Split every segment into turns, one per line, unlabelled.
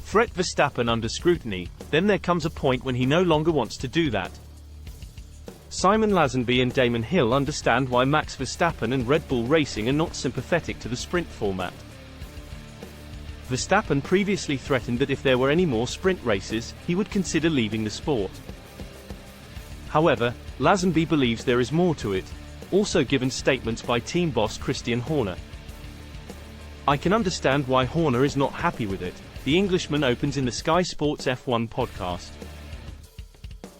threat Verstappen under scrutiny, then there comes a point when he no longer wants to do that. Simon Lazenby and Damon Hill understand why Max Verstappen and Red Bull Racing are not sympathetic to the sprint format. Verstappen previously threatened that if there were any more sprint races, he would consider leaving the sport. However, Lazenby believes there is more to it, also given statements by team boss Christian Horner. "I can understand why Horner is not happy with it," the Englishman opens in the Sky Sports F1 podcast.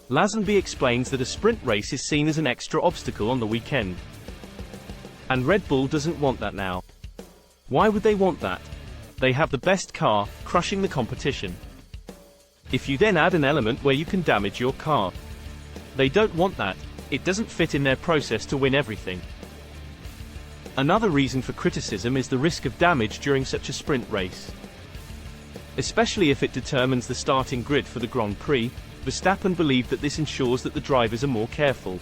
Lazenby explains that a sprint race is seen as an extra obstacle on the weekend. And Red Bull doesn't want that now. Why would they want that? They have the best car, crushing the competition. If you then add an element where you can damage your car. They don't want that. It doesn't fit in their process to win everything. Another reason for criticism is the risk of damage during such a sprint race. Especially if it determines the starting grid for the Grand Prix, Verstappen believed that this ensures that the drivers are more careful.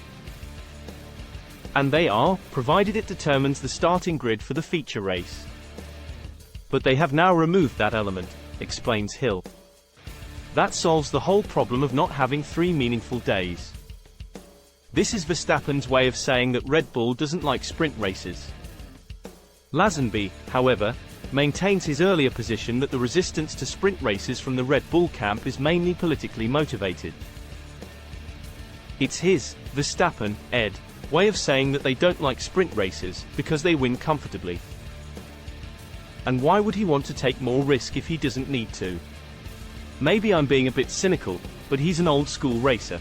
And they are, provided it determines the starting grid for the feature race. But they have now removed that element, explains Hill. That solves the whole problem of not having 3 meaningful days. This is Verstappen's way of saying that Red Bull doesn't like sprint races. Lazenby, however, maintains his earlier position that the resistance to sprint races from the Red Bull camp is mainly politically motivated. It's his, Verstappen, Ed, way of saying that they don't like sprint races, because they win comfortably. And why would he want to take more risk if he doesn't need to? Maybe I'm being a bit cynical, but he's an old-school racer.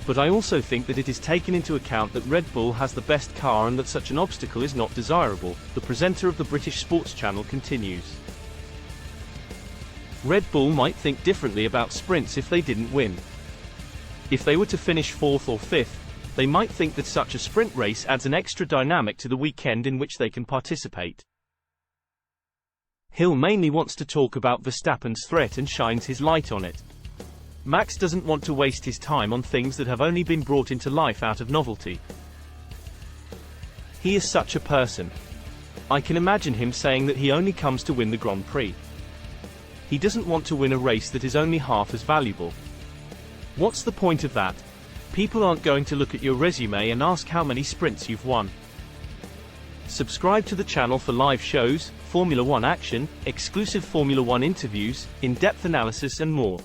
But I also think that it is taken into account that Red Bull has the best car and that such an obstacle is not desirable, the presenter of the British sports channel continues. Red Bull might think differently about sprints if they didn't win. If they were to finish 4th or 5th, they might think that such a sprint race adds an extra dynamic to the weekend in which they can participate. Hill mainly wants to talk about Verstappen's threat and shines his light on it. Max doesn't want to waste his time on things that have only been brought into life out of novelty. He is such a person. I can imagine him saying that he only comes to win the Grand Prix. He doesn't want to win a race that is only half as valuable. What's the point of that? People aren't going to look at your resume and ask how many sprints you've won. Subscribe to the channel for live shows, Formula One action, exclusive Formula One interviews, in-depth analysis and more.